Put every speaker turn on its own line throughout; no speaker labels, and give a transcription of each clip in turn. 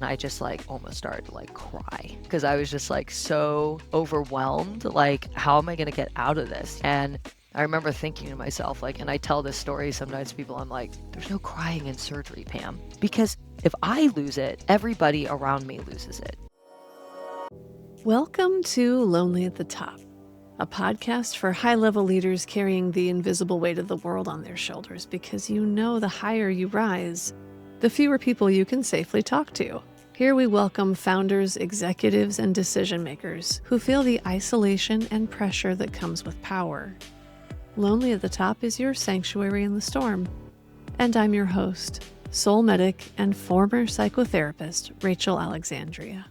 I just like almost started to like cry because I was just like so overwhelmed. Like, how am I going to get out of this? And I remember thinking to myself, like, and I tell this story sometimes to people, I'm like, there's no crying in surgery, Pam, because if I lose it, everybody around me loses it.
Welcome to Lonely at the Top, a podcast for high-level leaders carrying the invisible weight of the world on their shoulders, because you know the higher you rise, the fewer people you can safely talk to. Here we welcome founders, executives, and decision makers who feel the isolation and pressure that comes with power. Lonely at the Top is your sanctuary in the storm. And I'm your host, soul medic and former psychotherapist, Rachel Alexandria.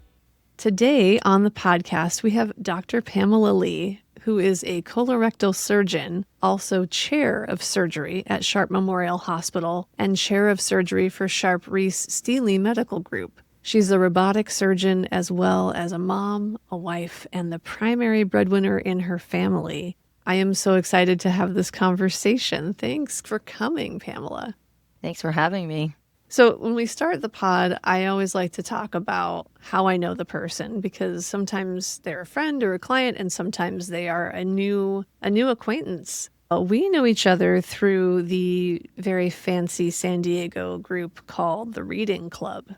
Today on the podcast, we have Dr. Pamela Lee, who is a colorectal surgeon, also chair of surgery at Sharp Memorial Hospital, and chair of surgery for Sharp Reese Stealy Medical Group. She's a robotic surgeon as well as a mom, a wife, and the primary breadwinner in her family. I am so excited to have this conversation. Thanks for coming, Pamela.
Thanks for having me.
So when we start the pod, I always like to talk about how I know the person, because sometimes they're a friend or a client, and sometimes they are a new acquaintance. We know each other through the very fancy San Diego group called the Reading Club.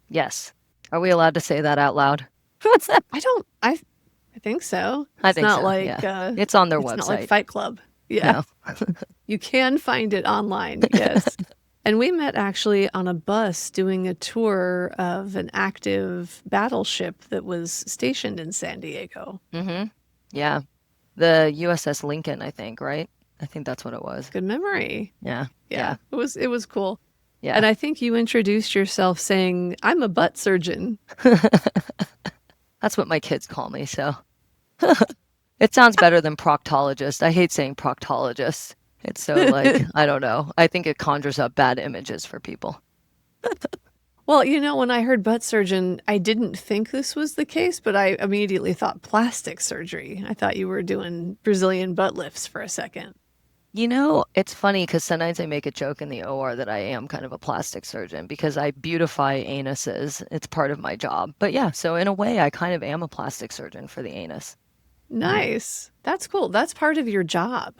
Yes. Are we allowed to say that out loud?
I think so.
I think
not
so,
like
yeah. It's on their
it's
website.
not like Fight Club. Yeah.
No.
You can find it online, yes. And we met actually on a bus doing a tour of an active battleship that was stationed in San Diego.
Mm-hmm. Yeah. The USS Lincoln, I think, right? I think that's what it was.
Good memory.
Yeah.
It was cool.
Yeah.
And I think you introduced yourself saying, I'm a butt surgeon.
That's what my kids call me, so. It sounds better than proctologist. I hate saying proctologist. It's so like, I don't know. I think it conjures up bad images for people.
Well, when I heard butt surgeon, I didn't think this was the case, but I immediately thought plastic surgery. I thought you were doing Brazilian butt lifts for a second.
It's funny because sometimes I make a joke in the OR that I am kind of a plastic surgeon because I beautify anuses. It's part of my job. But yeah, so in a way, I kind of am a plastic surgeon for the anus.
Nice. That's cool. That's part of your job.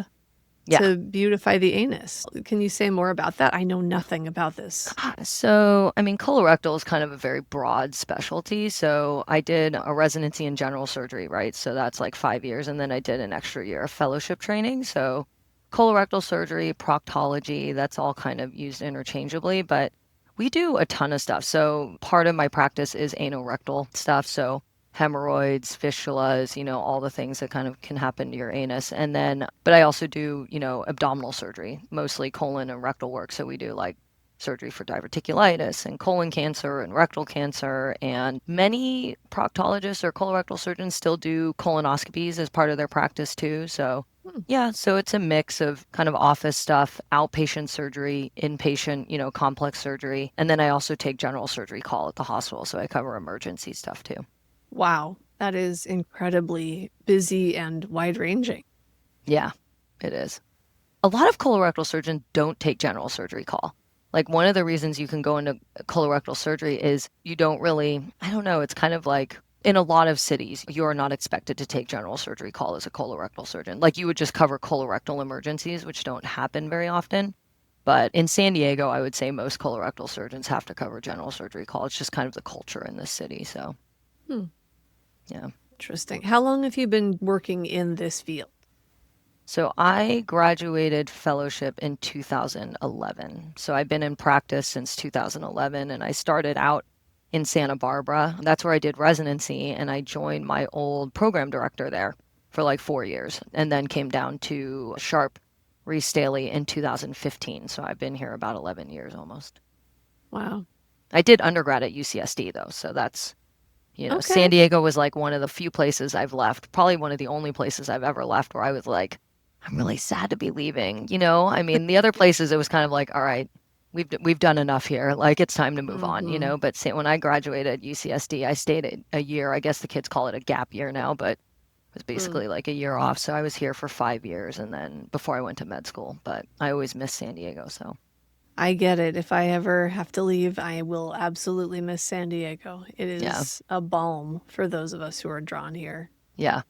Yeah.
To beautify the anus. Can you say more about that? I know nothing about this.
So, colorectal is kind of a very broad specialty. So I did a residency in general surgery, right? So that's like 5 years. And then I did an extra year of fellowship training. So colorectal surgery, proctology, that's all kind of used interchangeably, but we do a ton of stuff. So part of my practice is anorectal stuff. So hemorrhoids, fistulas, all the things that kind of can happen to your anus. And then, but I also do, abdominal surgery, mostly colon and rectal work. So we do like surgery for diverticulitis and colon cancer and rectal cancer. And many proctologists or colorectal surgeons still do colonoscopies as part of their practice too. So yeah, so it's a mix of kind of office stuff, outpatient surgery, inpatient, complex surgery. And then I also take general surgery call at the hospital. So I cover emergency stuff too.
Wow, that is incredibly busy and wide-ranging.
Yeah, it is. A lot of colorectal surgeons don't take general surgery call. Like one of the reasons you can go into colorectal surgery is you don't really, I don't know, it's kind of like in a lot of cities, you're not expected to take general surgery call as a colorectal surgeon. Like you would just cover colorectal emergencies, which don't happen very often. But in San Diego, I would say most colorectal surgeons have to cover general surgery call. It's just kind of the culture in this city, so. Yeah.
Interesting. How long have you been working in this field?
So I graduated fellowship in 2011. So I've been in practice since 2011, and I started out in Santa Barbara. That's where I did residency, and I joined my old program director there for like 4 years, and then came down to Sharp Reese Stealy in 2015. So I've been here about 11 years almost.
Wow.
I did undergrad at UCSD though, so that's
Okay.
San Diego was like one of the few places I've left, probably one of the only places I've ever left where I was like, I'm really sad to be leaving. The other places it was kind of like, all right, we've done enough here. Like it's time to move on, But when I graduated UCSD, I stayed a year. I guess the kids call it a gap year now, but it was basically like a year off. So I was here for 5 years and then before I went to med school, but I always missed San Diego. So
I get it. If I ever have to leave, I will absolutely miss San Diego. It
Yeah.
is a balm for those of us who are drawn here.
Yeah.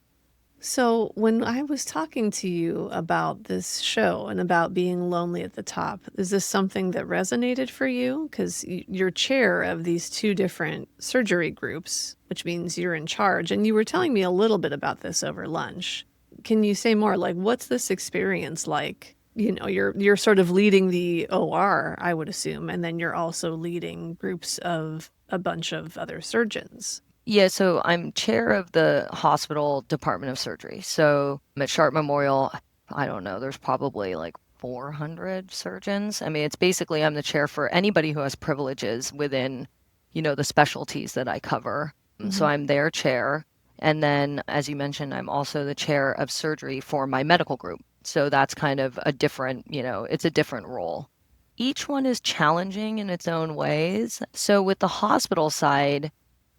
So, when I was talking to you about this show and about being lonely at the top, is this something that resonated for you? Because you're chair of these two different surgery groups, which means you're in charge. And you were telling me a little bit about this over lunch. Can you say more? Like, what's this experience like? You know, you're sort of leading the OR, I would assume, and then you're also leading groups of a bunch of other surgeons.
Yeah, so I'm chair of the hospital department of surgery. So I'm at Sharp Memorial. I don't know, there's probably like 400 surgeons. I mean, it's basically I'm the chair for anybody who has privileges within, the specialties that I cover. So
Hmm.
I'm their chair. And then, as you mentioned, I'm also the chair of surgery for my medical group. So that's kind of a different, it's a different role. Each one is challenging in its own ways. So with the hospital side,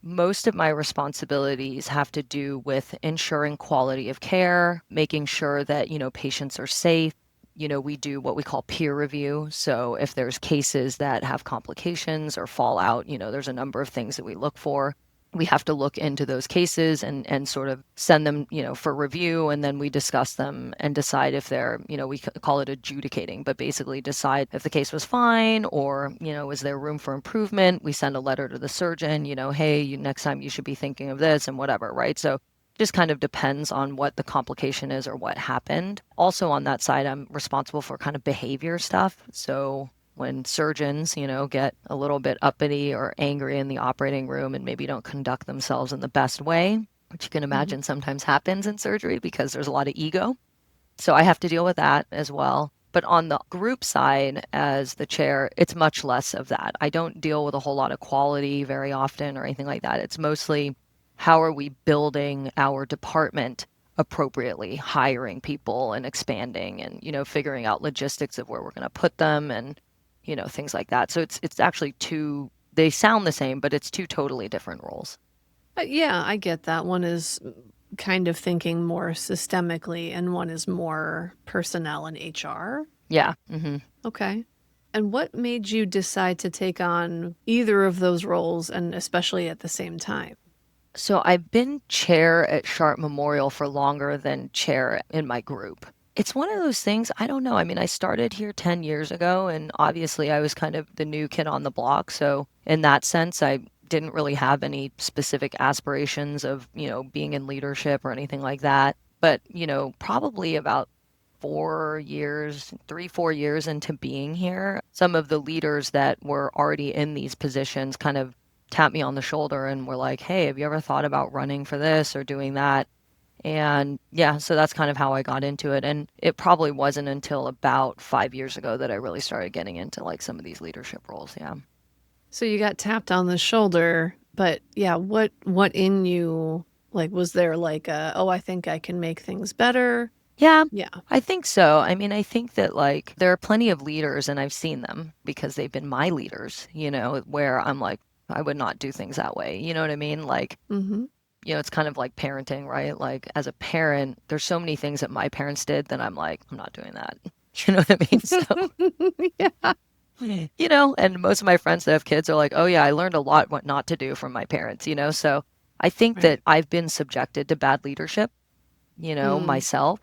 most of my responsibilities have to do with ensuring quality of care, making sure that, patients are safe. We do what we call peer review. So if there's cases that have complications or fallout, there's a number of things that we look for. We have to look into those cases and sort of send them, for review. And then we discuss them and decide if they're, we call it adjudicating, but basically decide if the case was fine or, is there room for improvement? We send a letter to the surgeon, hey, next time you should be thinking of this and whatever, right? So just kind of depends on what the complication is or what happened. Also on that side, I'm responsible for kind of behavior stuff. So when surgeons, get a little bit uppity or angry in the operating room and maybe don't conduct themselves in the best way, which you can
Hmm.
imagine sometimes happens in surgery because there's a lot of ego. So I have to deal with that as well. But on the group side, as the chair, it's much less of that. I don't deal with a whole lot of quality very often or anything like that. It's mostly how are we building our department appropriately, hiring people and expanding and, figuring out logistics of where we're going to put them and, things like that. So it's actually two, they sound the same, but it's two totally different roles.
Yeah, I get that. One is kind of thinking more systemically, and one is more personnel and HR.
Yeah. Hmm.
Okay. And what made you decide to take on either of those roles, and especially at the same time?
So I've been chair at Sharp Memorial for longer than chair in my group. It's one of those things, I don't know. I mean, I started here 10 years ago, and obviously I was kind of the new kid on the block. So, in that sense, I didn't really have any specific aspirations of, being in leadership or anything like that. But, probably about 4 years, 3, 4 years into being here, some of the leaders that were already in these positions kind of tapped me on the shoulder and were like, hey, have you ever thought about running for this or doing that? And yeah, so that's kind of how I got into it. And it probably wasn't until about 5 years ago that I really started getting into like some of these leadership roles. Yeah.
So you got tapped on the shoulder, but yeah, what in you, like, was there like a, oh, I think I can make things better?
Yeah,
Yeah.
I think so. I mean, I think that like there are plenty of leaders, and I've seen them because they've been my leaders, where I'm like, I would not do things that way. You know what I mean? Like,
Mm-hmm.
it's kind of like parenting, right? Like as a parent, there's so many things that my parents did that I'm like, I'm not doing that. You know what I mean? So,
Yeah.
and most of my friends that have kids are like, oh yeah, I learned a lot what not to do from my parents. So I think that
Right.
I've been subjected to bad leadership,
Mm.
myself.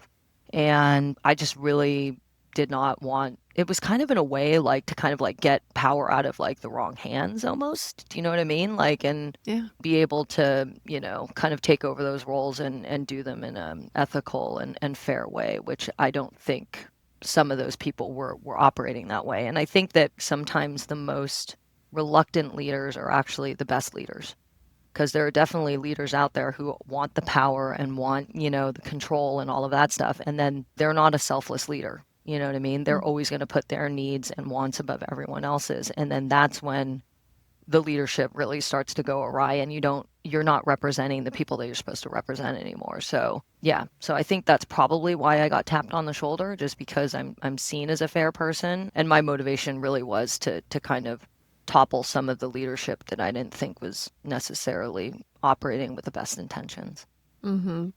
And I just really did not want it was kind of in a way like to kind of like get power out of like the wrong hands almost. Do you know what I mean? Like and
Yeah.
be able to, kind of take over those roles and do them in an ethical and fair way, which I don't think some of those people were operating that way. And I think that sometimes the most reluctant leaders are actually the best leaders because there are definitely leaders out there who want the power and want, the control and all of that stuff. And then they're not a selfless leader. You know what I mean? They're
Mm.
always going to put their needs and wants above everyone else's. And then that's when the leadership really starts to go awry and you're not representing the people that you're supposed to represent anymore. So yeah. So I think that's probably why I got tapped on the shoulder, just because I'm seen as a fair person. And my motivation really was to kind of topple some of the leadership that I didn't think was necessarily operating with the best intentions.
Mm-hmm.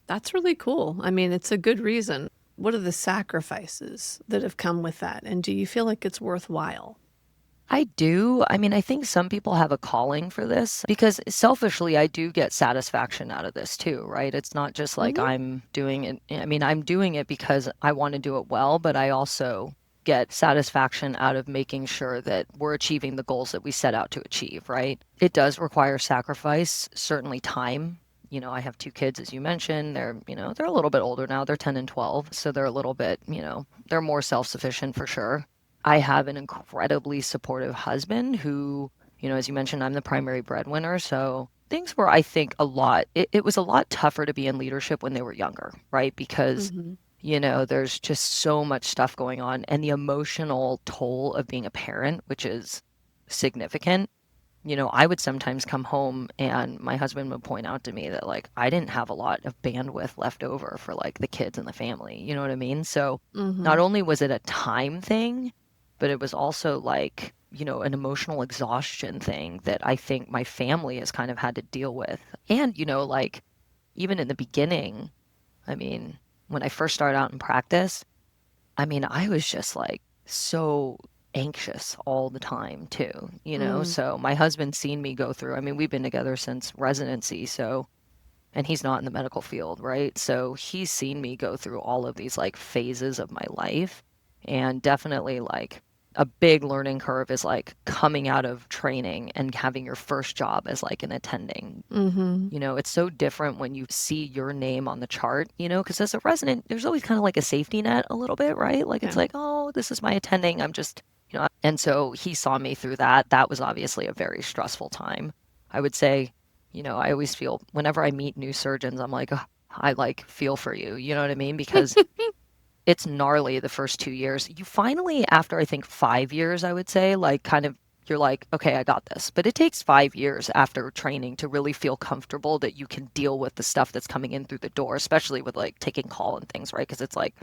That's really cool. I mean, it's a good reason. What are the sacrifices that have come with that? And do you feel like it's worthwhile?
I do. I mean, I think some people have a calling for this because selfishly, I do get satisfaction out of this too, right? It's not just like
Mm-hmm.
I'm doing it. I mean, I'm doing it because I want to do it well, but I also get satisfaction out of making sure that we're achieving the goals that we set out to achieve, right? It does require sacrifice, certainly time. I have two kids, as you mentioned. They're a little bit older now. They're 10 and 12. So they're a little bit, they're more self-sufficient for sure. I have an incredibly supportive husband who, as you mentioned, I'm the primary breadwinner. So things were, I think, it was a lot tougher to be in leadership when they were younger, right? Because,
Mm-hmm.
there's just so much stuff going on and the emotional toll of being a parent, which is significant. I would sometimes come home and my husband would point out to me that like I didn't have a lot of bandwidth left over for like the kids and the family. You know what I mean? So
Mm-hmm.
not only was it a time thing, but it was also like, an emotional exhaustion thing that I think my family has kind of had to deal with. And, like even in the beginning, I mean, when I first started out in practice, I mean, I was just like so anxious all the time too.
Mm.
So my husband's seen me go through, I mean, we've been together since residency, so, and he's not in the medical field, right? So he's seen me go through all of these like phases of my life. And definitely like a big learning curve is like coming out of training and having your first job as like an attending.
Mm-hmm.
It's so different when you see your name on the chart, because as a resident, there's always kind of like a safety net a little bit, right? Like it's
Yeah.
like, oh, this is my attending. I'm just, and so he saw me through that. That was obviously a very stressful time. I would say, I always feel whenever I meet new surgeons, I'm like, "Ugh, I like feel for you. You know what I mean? Because it's gnarly the first 2 years. You finally, after I think 5 years, I would say, like kind of, you're like, okay, I got this. But it takes 5 years after training to really feel comfortable that you can deal with the stuff that's coming in through the door, especially with like taking call and things, right? Because it's like,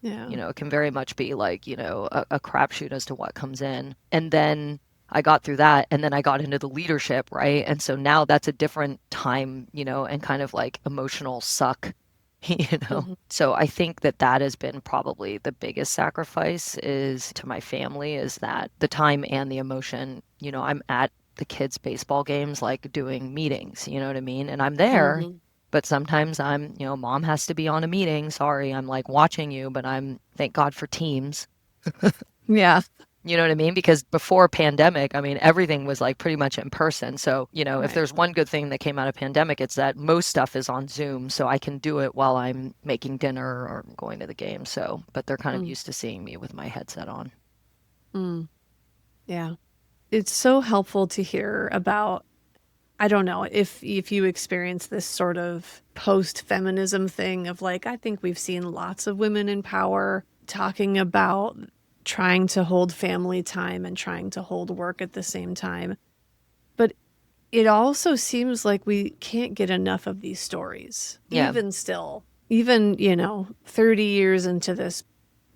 Yeah.
it can very much be like, a crapshoot as to what comes in. And then I got through that and then I got into the leadership, right? And so now that's a different time, and kind of like emotional suck,
Mm-hmm.
So I think that that has been probably the biggest sacrifice is to my family is that the time and the emotion, I'm at the kids' baseball games, like doing meetings, you know what I mean? And I'm there,
Mm-hmm.
but sometimes mom has to be on a meeting. Sorry, I'm like watching you, but thank God for Teams.
Yeah.
You know what I mean? Because before pandemic, I mean, everything was like pretty much in person. So, if
Right.
there's one good thing that came out of pandemic, it's that most stuff is on Zoom. So I can do it while I'm making dinner or going to the game. So, but they're kind of
Mm.
used to seeing me with my headset on.
Mm. Yeah. It's so helpful to hear about. I don't know if you experience this sort of post-feminism thing of like, I think we've seen lots of women in power talking about trying to hold family time and trying to hold work at the same time. But it also seems like we can't get enough of these stories,
Yeah.
even still, even, 30 years into this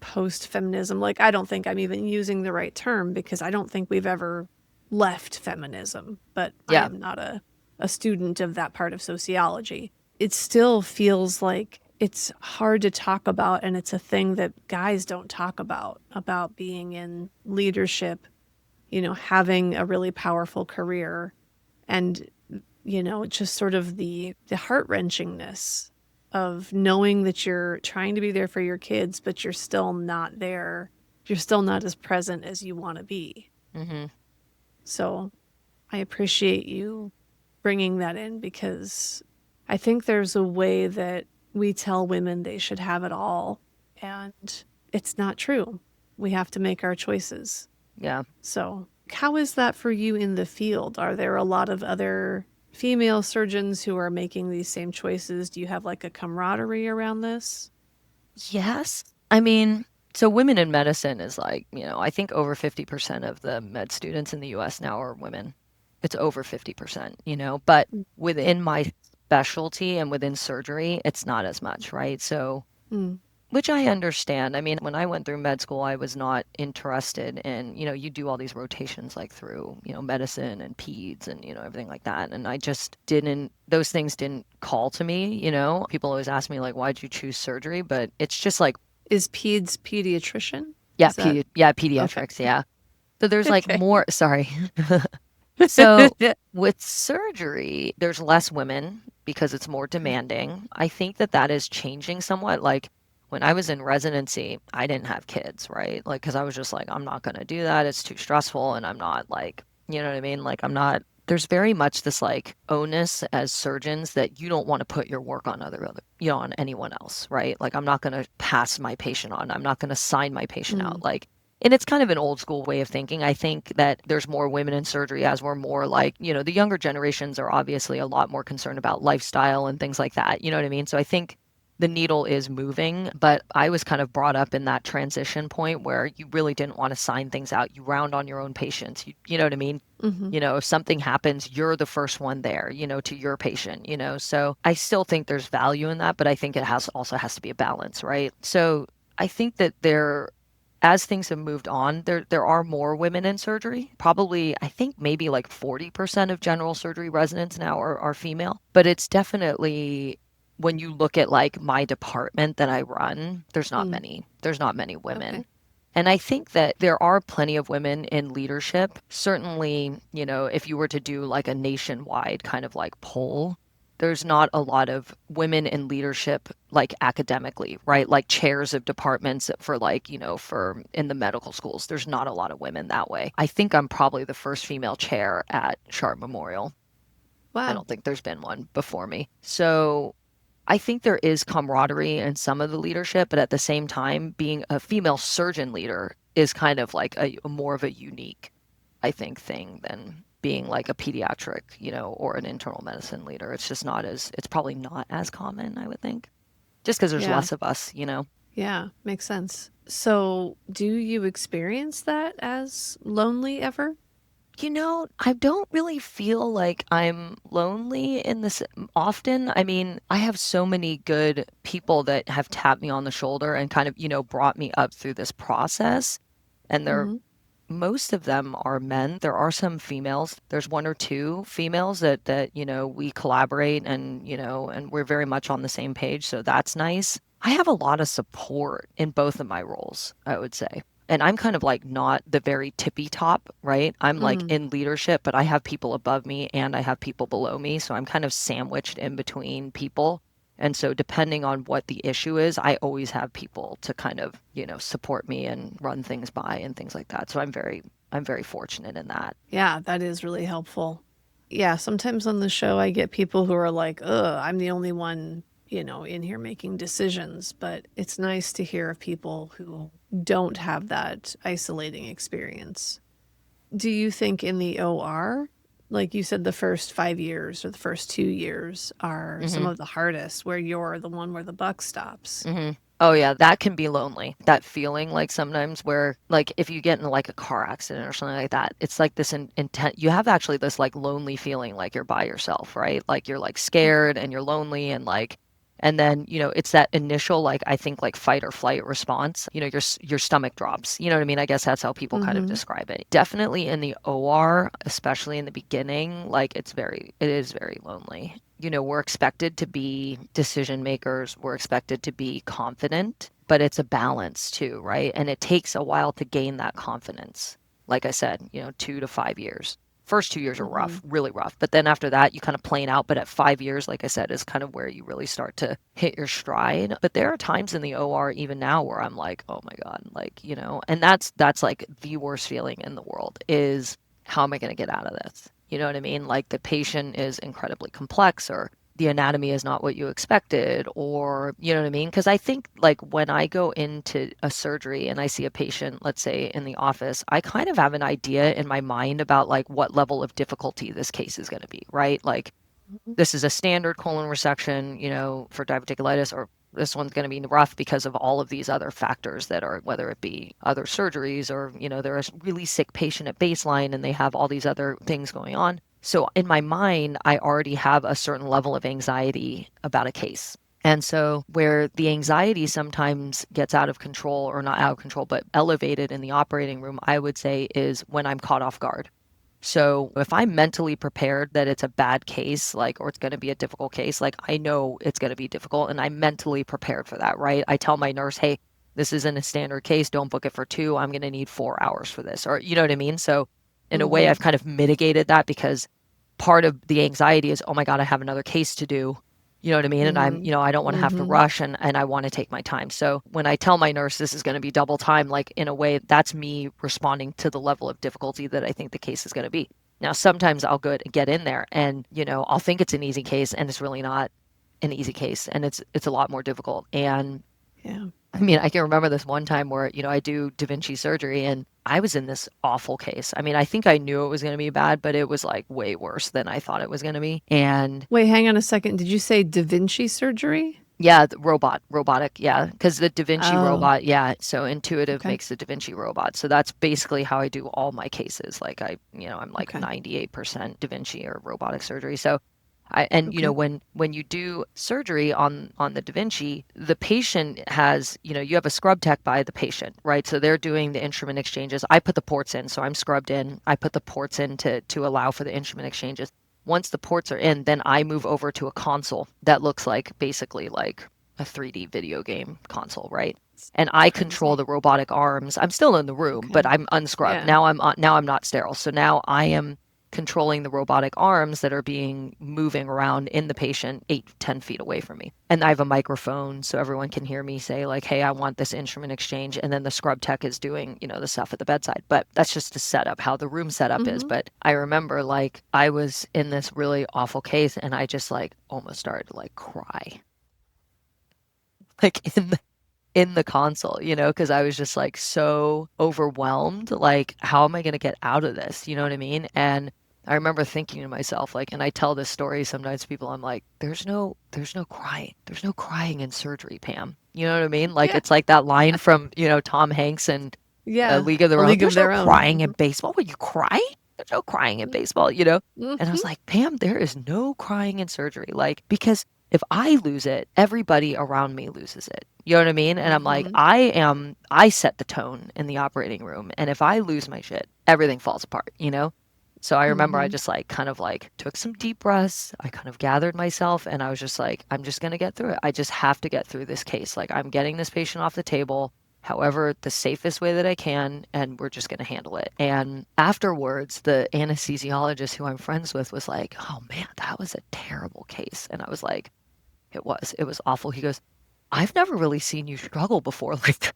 post feminism. Like, I don't think I'm even using the right term because I don't think we've ever left feminism, but I
Yeah.
am not a student of that part of sociology. It still feels like it's hard to talk about, and it's a thing that guys don't talk about being in leadership, having a really powerful career and just sort of the heart-wrenchingness of knowing that you're trying to be there for your kids but you're still not there, you're still not as present as you want to be.
Hmm.
So I appreciate you bringing that in because I think there's a way that we tell women they should have it all, and it's not true. We have to make our choices.
Yeah.
So, how is that for you in the field? Are there a lot of other female surgeons who are making these same choices? Do you have like a camaraderie around this?
Yes. I mean, so women in medicine is like, I think over 50% of the med students in the US now are women. It's over 50%, but within my specialty and within surgery, it's not as much, right? So,
Mm-hmm.
which I understand. I mean, when I went through med school, I was not interested in, you do all these rotations like through, medicine and peds and, everything like that. And I just didn't, those things didn't call to me. People always ask me, like, why'd you choose surgery? But it's just like,
Is peds pediatrician?
Yeah,
Is that
yeah,
okay?
pediatrics, yeah. So there's like
Okay.
more, sorry. So with surgery, there's less women because it's more demanding. I think that that is changing somewhat. Like when I was in residency, I didn't have kids, right? Like, because I was just like, I'm not going to do that. It's too stressful. And I'm not like, you know what I mean? Like, I'm not, there's very much this like onus as surgeons that you don't want to put your work on on anyone else, right? Like, I'm not going to pass my patient on. I'm not going to sign my patient out.
Mm,
Like, and it's kind of an old school way of thinking. I think that there's more women in surgery as we're more like, the younger generations are obviously a lot more concerned about lifestyle and things like that. You know what I mean? So I think the needle is moving, but I was kind of brought up in that transition point where you really didn't want to sign things out. You round on your own patients. You know what I mean?
hmm
If something happens, you're the first one there, to your patient, So I still think there's value in that, but I think it has to be a balance, right? So I think that as things have moved on, there are more women in surgery. Probably, I think maybe like 40% of general surgery residents now are female. But it's definitely when you look at like my department that I run, there's not
Mm,
many. There's not many women.
okay.
And I think that there are plenty of women in leadership. Certainly, if you were to do like a nationwide kind of like poll, there's not a lot of women in leadership like academically, right? Like chairs of departments for like, for in the medical schools. There's not a lot of women that way. I think I'm probably the first female chair at Sharp Memorial. I
Wow.
don't think there's been one before me. So I think there is camaraderie in some of the leadership, but at the same time, being a female surgeon leader is kind of like a more of a unique, I think, thing than being like a pediatric, or an internal medicine leader. It's probably not as common, I would think, just because there's
Yeah.
less of us.
Yeah. Makes sense. So, do you experience that as lonely ever?
I don't really feel like I'm lonely in this often. I mean, I have so many good people that have tapped me on the shoulder and kind of, brought me up through this process. And
Hmm.
most of them are men. There are some females. There's one or two females that, we collaborate and we're very much on the same page. So that's nice. I have a lot of support in both of my roles, I would say. And I'm kind of like not the very tippy top, right? I'm like
Mm,
in leadership, but I have people above me and I have people below me. So I'm kind of sandwiched in between people. And so depending on what the issue is, I always have people to kind of, support me and run things by and things like that. So I'm very fortunate in that.
yeah, that is really helpful. Yeah, sometimes on the show I get people who are like, ugh, I'm the only one, in here making decisions. But it's nice to hear of people who don't have that isolating experience. Do you think in the OR, like you said, the first 5 years or the first 2 years are some
Hmm.
of the hardest, where you're the one where the buck stops?
Hmm. Oh yeah, that can be lonely. That feeling like sometimes where like if you get in like a car accident or something like that, it's like this intent. You have actually this like lonely feeling like you're by yourself, right? Like you're like
Okay.
scared and you're lonely and then it's that initial like I think like fight or flight response. Your stomach drops. You know what I mean? I guess that's how people kind of
Mm-hmm.
describe it. Definitely in the OR, especially in the beginning, like it is very lonely. We're expected to be decision makers, we're expected to be confident, but it's a balance too, right? And it takes a while to gain that confidence. Like I said, 2 to 5 years. First 2 years are
Mm-hmm.
rough, really rough. But then after that, you kind of plane out. But at 5 years, like I said, is kind of where you really start to hit your stride. But there are times in the OR, even now, where I'm like, oh my God, like, and that's like the worst feeling in the world is how am I going to get out of this? You know what I mean? Like the patient is incredibly complex or the anatomy is not what you expected or you know what I mean? Because I think like when I go into a surgery and I see a patient, let's say in the office, I kind of have an idea in my mind about like what level of difficulty this case is going to be, right? Like this is a standard colon resection, for diverticulitis, or this one's going to be rough because of all of these other factors that are, whether it be other surgeries or, they're a really sick patient at baseline and they have all these other things going on. So in my mind, I already have a certain level of anxiety about a case. And so, where the anxiety sometimes gets out of control, or not out of control, but elevated in the operating room, I would say is when I'm caught off guard. So if I'm mentally prepared that it's a bad case, like, or it's going to be a difficult case, like I know it's going to be difficult and I'm mentally prepared for that, right? I tell my nurse, hey, this isn't a standard case. Don't book it for 2. I'm going to need 4 hours for this. Or, you know what I mean? So in a way,
Mm-hmm.
I've kind of mitigated that because part of the anxiety is, oh my God, I have another case to do. You know what I mean? And
Mm-hmm.
I don't want to have to
Mm-hmm.
rush and I want to take my time. So when I tell my nurse this is going to be double time, like in a way, that's me responding to the level of difficulty that I think the case is going to be. Now, sometimes I'll get in there and, I'll think it's an easy case and it's really not an easy case and it's a lot more difficult. And
Yeah.
I mean, I can remember this one time where, I do Da Vinci surgery and I was in this awful case. I mean, I think I knew it was going to be bad, but it was like way worse than I thought it was going to be. And
Wait, hang on a second. Did you say Da Vinci surgery?
yeah, the robotic, yeah, because the Da Vinci
Oh,
robot, yeah, so Intuitive
okay.
makes the Da Vinci robot. So that's basically how I do all my cases. Like I'm like
Okay.
98% Da Vinci or robotic surgery. So and
Okay.
when you do surgery on the Da Vinci, the patient has, you have a scrub tech by the patient, right? So they're doing the instrument exchanges. I put the ports in, so I'm scrubbed in. I put the ports in to allow for the instrument exchanges. Once the ports are in, then I move over to a console that looks like basically like a 3D video game console, right? And
It's
I control
crazy.
the robotic arms. I'm still in the room, but
Okay.
I'm unscrubbed.
Yeah.
Now I'm not sterile. So now I am controlling the robotic arms that are being moving around in the patient 8 to 10 feet away from me. And I have a microphone so everyone can hear me say like, hey, I want this instrument exchange. And then the scrub tech is doing, the stuff at the bedside. But that's just a setup, how the room setup is.
Mm-hmm.
But I remember like I was in this really awful case and I just like almost started to like cry. Like in the console, because I was just like so overwhelmed. Like, how am I going to get out of this? You know what I mean? And I remember thinking to myself, like, and I tell this story sometimes to people, I'm like, there's no crying. There's no crying in surgery, Pam. You know what I mean? Like,
Yeah.
it's like that line from, Tom Hanks and
Yeah.
League of
A
Their Own.
League of
There's no
Their Own.
crying in baseball. Will you cry? There's no crying in baseball. And I
Mm-hmm.
was like, Pam, there is no crying in surgery. Like, because if I lose it, everybody around me loses it. You know what I mean? And I'm like,
Mm-hmm.
I set the tone in the operating room. And if I lose my shit, everything falls apart? So I remember I
Mm-hmm.
just like kind of like took some deep breaths. I kind of gathered myself and I was just like, I'm just going to get through it. I just have to get through this case. Like I'm getting this patient off the table, however, the safest way that I can, and we're just going to handle it. And afterwards, the anesthesiologist who I'm friends with was like, oh man, that was a terrible case. And I was like, it was awful. He goes, I've never really seen you struggle before like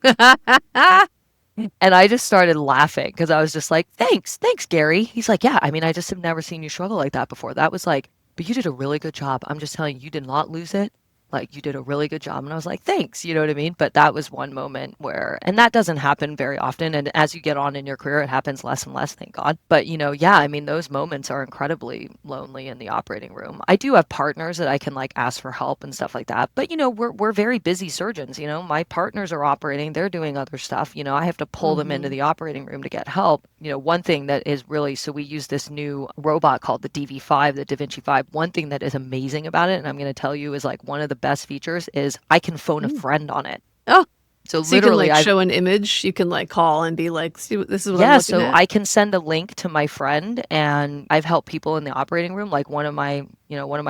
that. And I just started laughing because I was just like, thanks, Gary. He's like, yeah, I mean, I just have never seen you struggle like that before. That was like, but you did a really good job. I'm just telling you, you did not lose it. Like, you did a really good job. And I was like, thanks, you know what I mean? But that was one moment where, and that doesn't happen very often. And as you get on in your career, it happens less and less, thank God. But, yeah, I mean, those moments are incredibly lonely in the operating room. I do have partners that I can like ask for help and stuff like that. But, we're very busy surgeons. My partners are operating, they're doing other stuff. I have to pull them into
Mm-hmm.
the operating room to get help. One thing that is really, so we use this new robot called the DV5, the Da Vinci 5. One thing that is amazing about it, and I'm going to tell you is like one of the best features is I can phone a
Mm.
friend on it.
Oh,
So
so you can
literally
like
I've
show an image. You can like call and be like, see, this is what I'm
yeah,
looking
so
at.
I can send a link to my friend and I've helped people in the operating room. Like one of my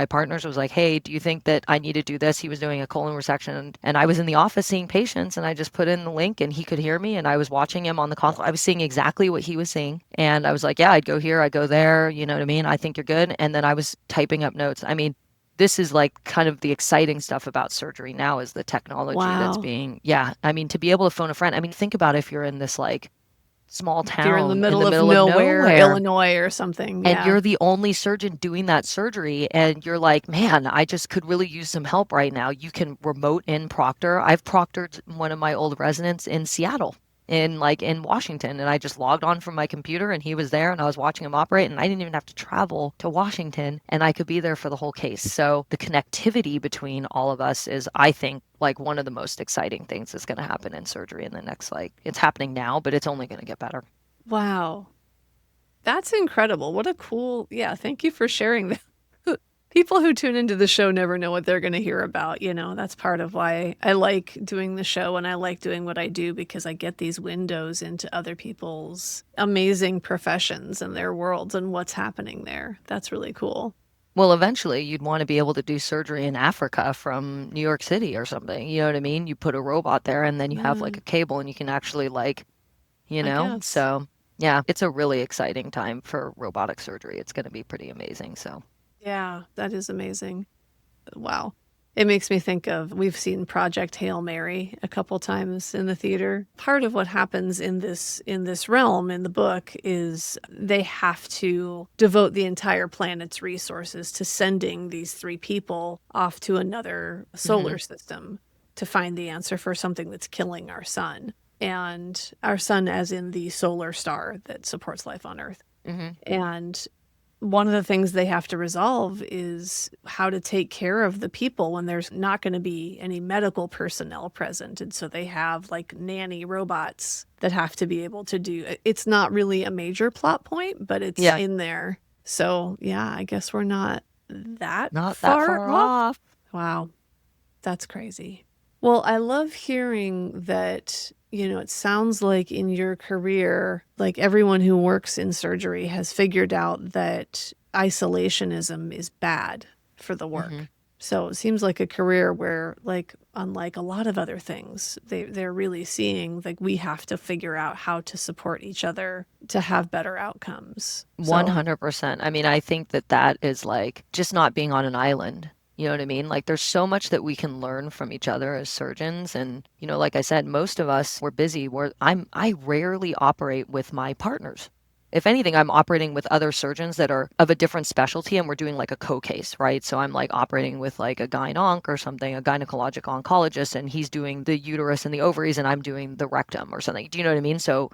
partners was like, "Hey, do you think that I need to do this?" He was doing a colon resection and I was in the office seeing patients and I just put in the link and he could hear me and I was watching him on the console. I was seeing exactly what he was seeing and I was like, "Yeah, I'd go here, I'd go there, you know what I mean? I think you're good." And then I was typing up notes. I mean, this is like kind of the exciting stuff about surgery now is the technology that's
Wow.
being, yeah, I mean, to be able to phone a friend. I mean, think about if you're in this like small
If you're in the
town in
middle
the
of
middle of
nowhere,
nowhere
Illinois or something.
and
Yeah.
you're the only surgeon doing that surgery and you're like, man, I just could really use some help right now. You can remote in proctor. I've proctored one of my old residents in Seattle, in Washington, and I just logged on from my computer and he was there and I was watching him operate and I didn't even have to travel to Washington and I could be there for the whole case. So the connectivity between all of us is, I think, like one of the most exciting things that's going to happen in surgery in the next, like, it's happening now, but it's only going to get better.
Wow. That's incredible. What a cool, yeah, thank you for sharing that. People who tune into the show never know what they're going to hear about. That's part of why I like doing the show and I like doing what I do because I get these windows into other people's amazing professions and their worlds and what's happening there. That's really cool.
Well, eventually you'd want to be able to do surgery in Africa from New York City or something. You know what I mean? You put a robot there and then you have like a cable and you can actually like,
I guess.
So yeah, it's a really exciting time for robotic surgery. It's going to be pretty amazing. So,
Yeah, that is amazing. Wow. It makes me think of we've seen Project Hail Mary a couple times in the theater. Part of what happens in this realm in the book is they have to devote the entire planet's resources to sending these three people off to another
hmm
solar system to find the answer for something that's killing our sun. And our sun as in the solar star that supports life on Earth.
hmm
And one of the things they have to resolve is how to take care of the people when there's not going to be any medical personnel present. And so they have like nanny robots that have to be able to do it's not really a major plot point, but it's
yeah,
in there. So, yeah, I guess we're not that
not that
far
far
off.
off.
Wow. That's crazy. Well, I love hearing that, it sounds like in your career, like everyone who works in surgery has figured out that isolationism is bad for the
hmm
work. So it seems like a career where, like, unlike a lot of other things, they're really seeing like we have to figure out how to support each other to have better outcomes. So,
100%. I mean, I think that that is like just not being on an island. You know what I mean? Like, there's so much that we can learn from each other as surgeons. And, like I said, most of us, we're busy. I rarely operate with my partners. If anything, I'm operating with other surgeons that are of a different specialty and we're doing like a co-case, right? So I'm like operating with like a gyn-onc or something, a gynecologic oncologist, and he's doing the uterus and the ovaries and I'm doing the rectum or something. Do you know what I mean? So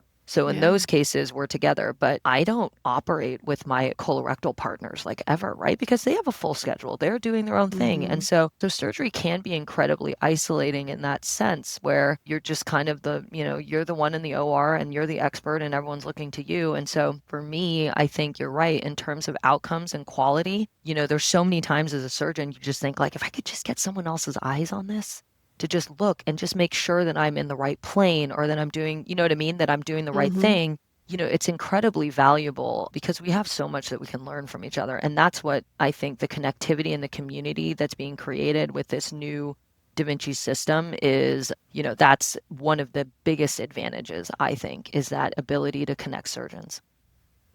in
yeah.
those cases, we're together, but I don't operate with my colorectal partners like ever, right? Because they have a full schedule. They're doing their own thing. And
Mhm.
so surgery can be incredibly isolating in that sense where you're just kind of you're the one in the OR and you're the expert and everyone's looking to you. And so for me, I think you're right in terms of outcomes and quality. There's so many times as a surgeon, you just think like, if I could just get someone else's eyes on this, to just look and just make sure that I'm in the right plane or that I'm doing, you know what I mean, that I'm doing the right
Mhm.
thing. It's incredibly valuable because we have so much that we can learn from each other. And that's what I think the connectivity and the community that's being created with this new Da Vinci system is, that's one of the biggest advantages, I think, is that ability to connect surgeons.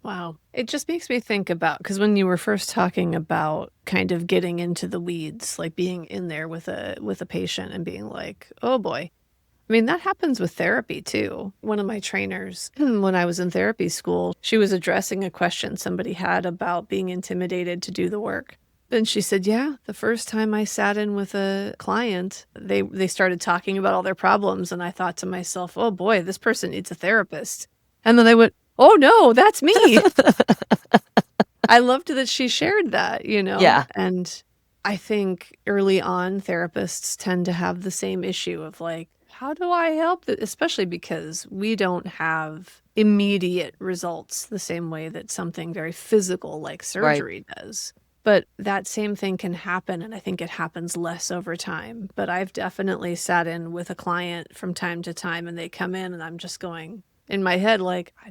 Wow. It just makes me think about because when you were first talking about kind of getting into the weeds, like being in there with a patient and being like, "Oh boy." I mean, that happens with therapy too. One of my trainers, when I was in therapy school, she was addressing a question somebody had about being intimidated to do the work. And she said, "Yeah, the first time I sat in with a client, they started talking about all their problems and I thought to myself, "Oh boy, this person needs a therapist." And then they went, "Oh no, that's me." I loved that she shared that.
Yeah,
And I think early on therapists tend to have the same issue of like, how do I help? Especially because we don't have immediate results the same way that something very physical like
right.
surgery does. But that same thing can happen, and I think it happens less over time. But I've definitely sat in with a client from time to time, and they come in, and I'm just going in my head, like, I,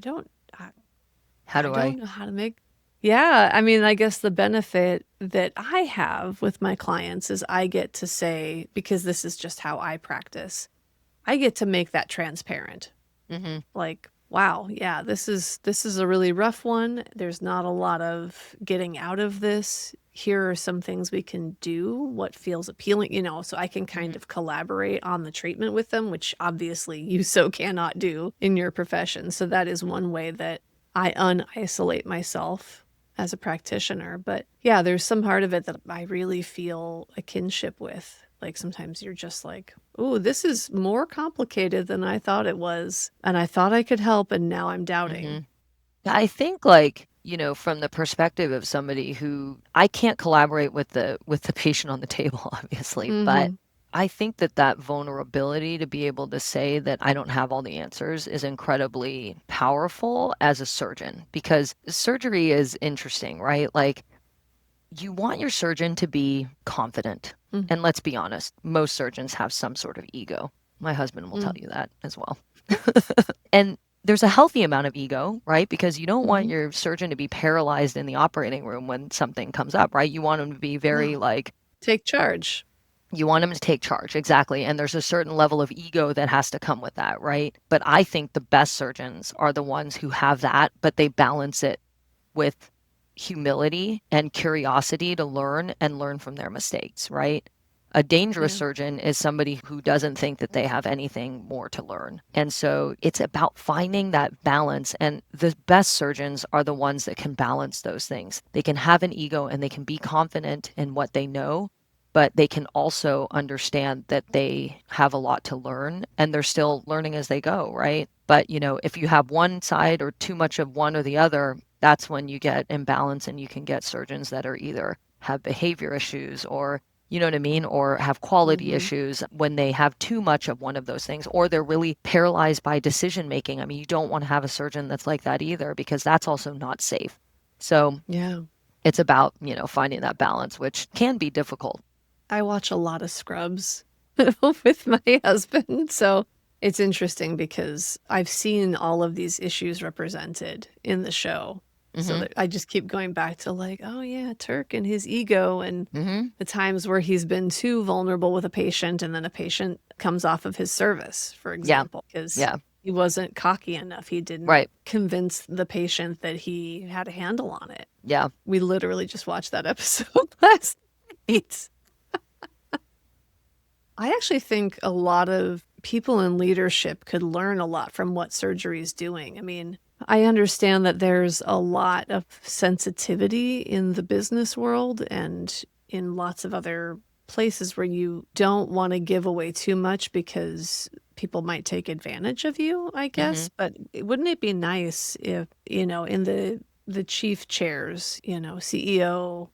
How
I
do
don't
I?
know how to make. Yeah, I mean, I guess the benefit that I have with my clients is I get to say, because this is just how I practice, I get to make that transparent.
hmm
Like, wow, yeah, this is a really rough one. There's not a lot of getting out of this. Here are some things we can do, what feels appealing, so I can kind
hmm
of collaborate on the treatment with them, which obviously you so cannot do in your profession. So that is one way that I unisolate myself as a practitioner. But yeah, there's some part of it that I really feel a kinship with. Like sometimes you're just like, "Ooh, this is more complicated than I thought it was. And I thought I could help, and now I'm
hmm
doubting."
I think like, from the perspective of somebody who I can't collaborate with the patient on the table, obviously, but
Mm-hmm.
I think that that vulnerability to be able to say that I don't have all the answers is incredibly powerful as a surgeon because surgery is interesting, right? Like you want your surgeon to be confident. And let's be honest, most surgeons have some sort of ego. My husband will tell
Mm-hmm.
you that as well. And there's a healthy amount of ego, right? Because you don't want
Hmm.
your surgeon to be paralyzed in the operating room when something comes up, right? You want them to be very
No.
like,
Take charge.
you want them to take charge, exactly. And there's a certain level of ego that has to come with that, right? But I think the best surgeons are the ones who have that, but they balance it with humility and curiosity to learn and learn from their mistakes, right? A dangerous
Yeah.
surgeon is somebody who doesn't think that they have anything more to learn. And so it's about finding that balance. And the best surgeons are the ones that can balance those things. They can have an ego and they can be confident in what they know, but they can also understand that they have a lot to learn and they're still learning as they go, right? But, if you have one side or too much of one or the other, that's when you get imbalance and you can get surgeons that are either have behavior issues or, you know what I mean, or have quality
Hmm.
issues when they have too much of one of those things, or they're really paralyzed by decision making. I mean, you don't want to have a surgeon that's like that either, because that's also not safe. So
Yeah.
it's about, finding that balance, which can be difficult.
I watch a lot of Scrubs with my husband. So it's interesting because I've seen all of these issues represented in the show. So
Hmm.
that I just keep going back to like, oh yeah, Turk and his ego and
Hmm.
the times where he's been too vulnerable with a patient and then a patient comes off of his service, for
Yeah.
example, because
Yeah.
he wasn't cocky enough. He didn't
Right.
convince the patient that he had a handle on it.
Yeah.
We literally just watched that episode last night. I actually think a lot of people in leadership could learn a lot from what surgery is doing. I mean, I understand that there's a lot of sensitivity in the business world and in lots of other places where you don't want to give away too much because people might take advantage of you, I
Hmm.
guess. But wouldn't it be nice if, in the chief chairs, CEO,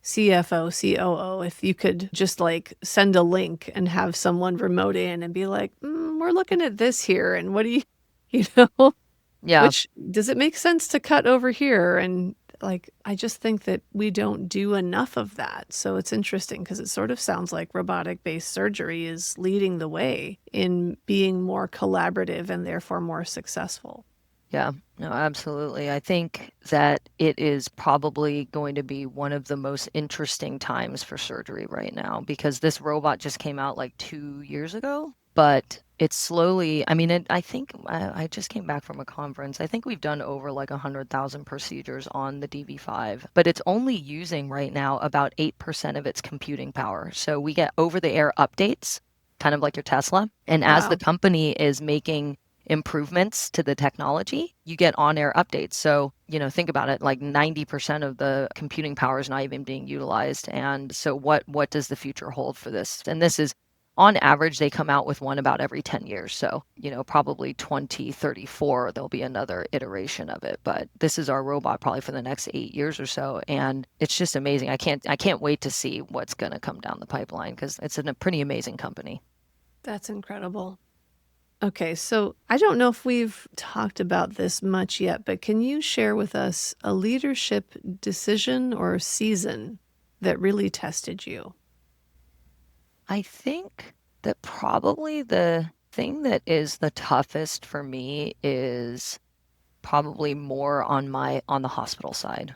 CFO, COO, if you could just like send a link and have someone remote in and be like, we're looking at this here. And what do you, you know,
Yeah.
which does it make sense to cut over here? And like, I just think that we don't do enough of that. So it's interesting because it sort of sounds like robotic based surgery is leading the way in being more collaborative and therefore more successful.
Yeah, no, absolutely. I think that it is probably going to be one of the most interesting times for surgery right now because this robot just came out like 2 years ago, but it's slowly, I mean, I think I just came back from a conference. I think we've done over like 100,000 procedures on the DV5, but it's only using right now about 8% of its computing power. So we get over-the-air updates, kind of like your Tesla. And as the
Wow.
company is making improvements to the technology, you get on-air updates. So, think about it, like 90% of the computing power is not even being utilized. And so what does the future hold for this? And this is on average, they come out with one about every 10 years. So, probably 2034, there'll be another iteration of it. But this is our robot probably for the next 8 years or so. And it's just amazing. I can't wait to see what's going to come down the pipeline because it's a pretty amazing company.
That's incredible. Okay, so I don't know if we've talked about this much yet, but can you share with us a leadership decision or season that really tested you?
I think that probably the thing that is the toughest for me is probably more on the hospital side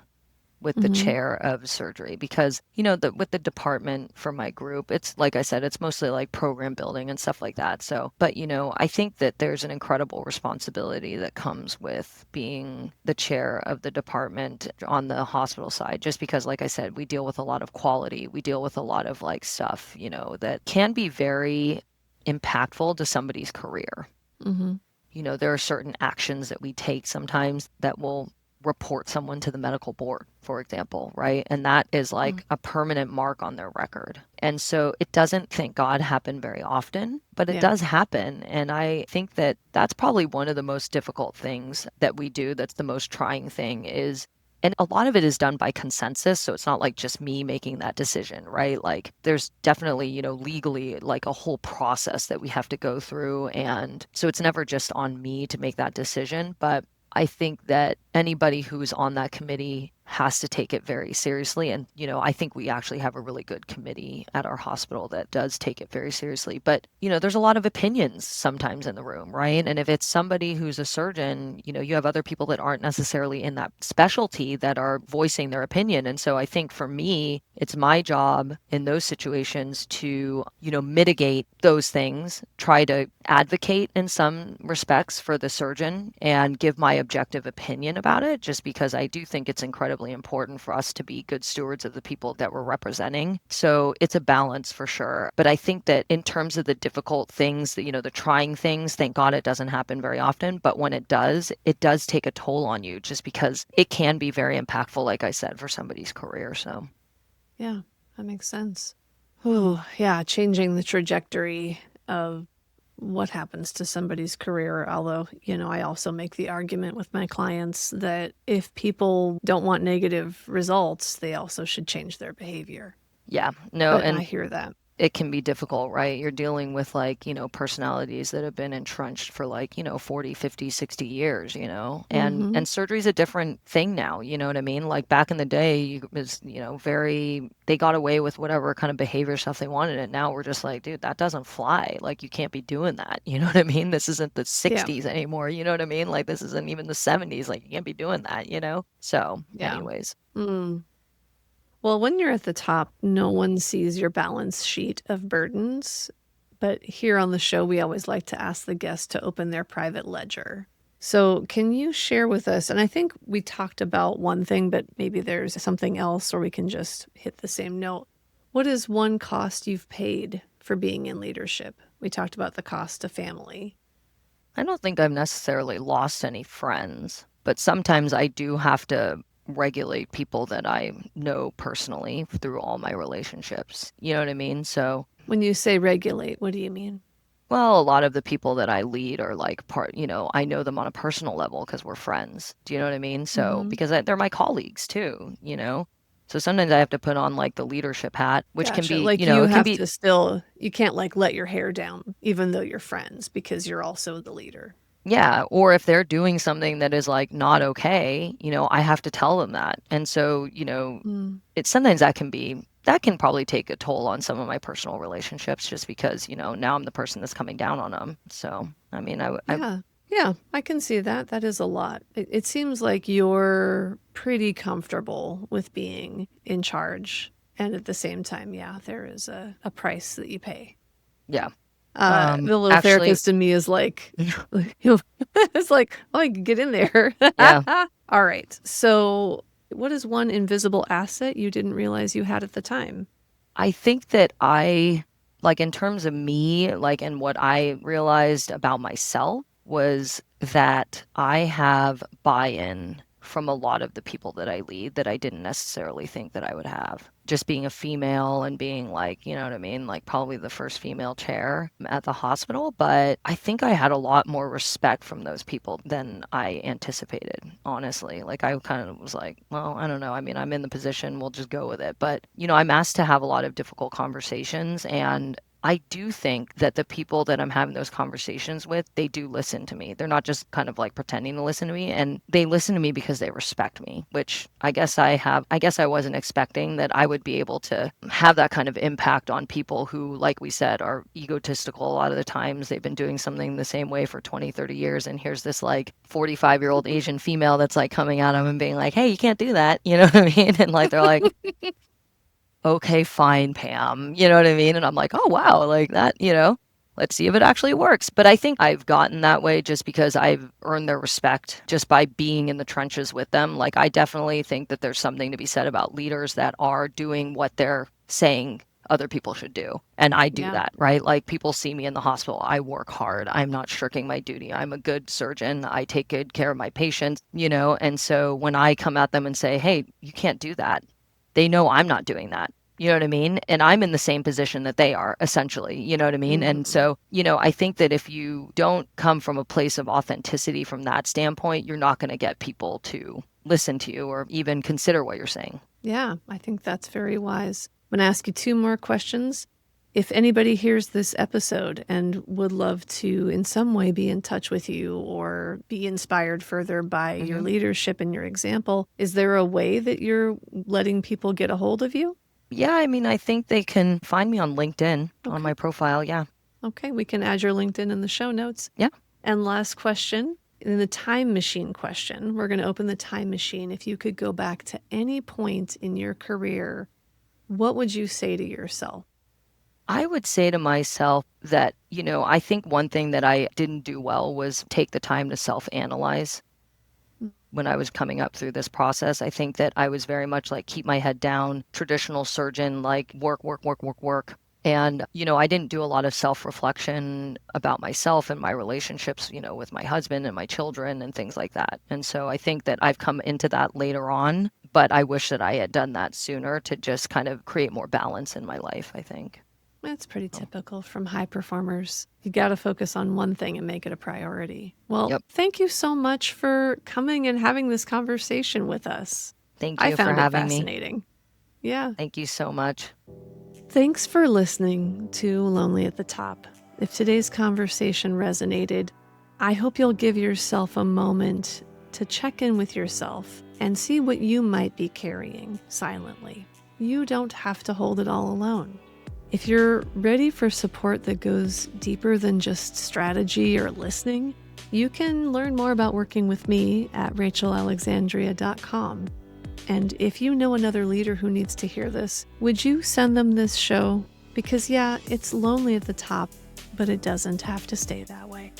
with the
Hmm.
chair of surgery because with the department for my group, it's like I said, it's mostly like program building and stuff like that. So but I think that there's an incredible responsibility that comes with being the chair of the department on the hospital side, just because like I said, we deal with a lot of quality, we deal with a lot of like stuff that can be very impactful to somebody's career.
Hmm.
There are certain actions that we take sometimes that will report someone to the medical board, for example, right? And that is like a permanent mark on their record. And so it doesn't, thank God, happen very often, but it
Yeah.
does happen. And I think that that's probably one of the most difficult things that we do. That's the most trying thing is, and a lot of it is done by consensus. So it's not like just me making that decision, right? Like there's definitely, legally like a whole process that we have to go through. And so it's never just on me to make that decision. But I think that anybody who's on that committee has to take it very seriously. And, I think we actually have a really good committee at our hospital that does take it very seriously. But, there's a lot of opinions sometimes in the room, right? And if it's somebody who's a surgeon, you have other people that aren't necessarily in that specialty that are voicing their opinion. And so I think for me, it's my job in those situations to, mitigate those things, try to advocate in some respects for the surgeon and give my objective opinion about it, just because I do think it's incredibly important for us to be good stewards of the people that we're representing. So it's a balance for sure. But I think that in terms of the difficult things, that, the trying things, thank God it doesn't happen very often. But when it does take a toll on you just because it can be very impactful, like I said, for somebody's career. So,
Yeah, that makes sense. Oh, yeah, changing the trajectory of what happens to somebody's career. Although, I also make the argument with my clients that if people don't want negative results, they also should change their behavior.
yeah, no,
But I
and
hear that.
it can be difficult, right? You're dealing with like, personalities that have been entrenched for like, 40, 50, 60 years,
Mm-hmm.
and surgery's a different thing now, you know what I mean? Like back in the day, was, they got away with whatever kind of behavior stuff they wanted. And now we're just like, dude, that doesn't fly. Like you can't be doing that. You know what I mean? This isn't the
Yeah.
60s anymore. You know what I mean? Like this isn't even the 70s. Like you can't be doing that? So
Yeah.
anyways,
Mm. Well, when you're at the top, no one sees your balance sheet of burdens. But here on the show, we always like to ask the guests to open their private ledger. So, can you share with us? And I think we talked about one thing, but maybe there's something else, or we can just hit the same note. What is one cost you've paid for being in leadership? We talked about the cost to family.
I don't think I've necessarily lost any friends, but sometimes I do have to regulate people that I know personally through all my relationships. You know what I mean? So,
When you say regulate, what do you mean?
well, a lot of the people that I lead are like I know them on a personal level because we're friends. Do you know what I mean? So,
Mm-hmm.
because they're my colleagues too. So sometimes I have to put on like the leadership hat, which can
Gotcha.
be,
Like you
it can
have
be
to still, you can't like let your hair down, even though you're friends, because you're also the leader.
Yeah, or if they're doing something that is like not okay, I have to tell them that. And so,
Mm.
it's sometimes that can probably take a toll on some of my personal relationships just because, now I'm the person that's coming down on them. So, I mean, I
Yeah. Yeah, I can see that. That is a lot. It seems like you're pretty comfortable with being in charge. And at the same time, yeah, there is a price that you pay.
yeah.
The little
Actually,
therapist in me is like, it's like, oh, I can get in there.
yeah.
All right. So, what is one invisible asset you didn't realize you had at the time?
I think that like in terms of me, like and what I realized about myself was that I have buy-in from a lot of the people that I lead that I didn't necessarily think that I would have. Just being a female and being like, you know what I mean? Like probably the first female chair at the hospital. But I think I had a lot more respect from those people than I anticipated, honestly. Like I kind of was like, well, I don't know. I mean, I'm in the position, we'll just go with it. But, I'm asked to have a lot of difficult conversations. And I do think that the people that I'm having those conversations with, they do listen to me. They're not just kind of like pretending to listen to me, and they listen to me because they respect me, which I guess I wasn't expecting that I would be able to have that kind of impact on people who, like we said, are egotistical a lot of the times. They've been doing something the same way for 20, 30 years. And here's this like 45-year-old Asian female that's like coming at them and being like, hey, you can't do that. You know what I mean? And like, they're like, okay, fine, Pam. You know what I mean? And I'm like, oh, wow, like that. Let's see if it actually works. But I think I've gotten that way just because I've earned their respect just by being in the trenches with them. Like, I definitely think that there's something to be said about leaders that are doing what they're saying other people should do. And I do
Yeah.
that, right? Like, people see me in the hospital. I work hard. I'm not shirking my duty. I'm a good surgeon. I take good care of my patients. And so when I come at them and say, hey, you can't do that, they know I'm not doing that. You know what I mean? And I'm in the same position that they are, essentially. You know what I mean? And
Hmm.
so, I think that if you don't come from a place of authenticity from that standpoint, you're not going to get people to listen to you or even consider what you're saying.
Yeah, I think that's very wise. I'm going to ask you two more questions. If anybody hears this episode and would love to in some way be in touch with you or be inspired further by your
Hmm.
leadership and your example, is there a way that you're letting people get a hold of you?
Yeah, I mean, I think they can find me on LinkedIn on
Okay.
my profile. Yeah.
Okay. We can add your LinkedIn in the show notes.
Yeah.
And last question, in the time machine question, we're going to open the time machine. If you could go back to any point in your career, what would you say to yourself?
I would say to myself that, I think one thing that I didn't do well was take the time to self-analyze when I was coming up through this process. I think that I was very much like keep my head down, traditional surgeon, like work, work, work, work, work. And, I didn't do a lot of self-reflection about myself and my relationships, with my husband and my children and things like that. And so I think that I've come into that later on, but I wish that I had done that sooner to just kind of create more balance in my life, I think.
That's pretty
So,
typical from high performers. You got to focus on one thing and make it a priority. Well,
yep.
thank you so much for coming and having this conversation with us.
Thank
I
you for
found it
having me.
fascinating. Yeah.
Thank you so much.
Thanks for listening to Lonely at the Top. If today's conversation resonated, I hope you'll give yourself a moment to check in with yourself and see what you might be carrying silently. You don't have to hold it all alone. If you're ready for support that goes deeper than just strategy or listening, you can learn more about working with me at rachelalexandria.com. And if you know another leader who needs to hear this, would you send them this show? Because yeah, it's lonely at the top, but it doesn't have to stay that way.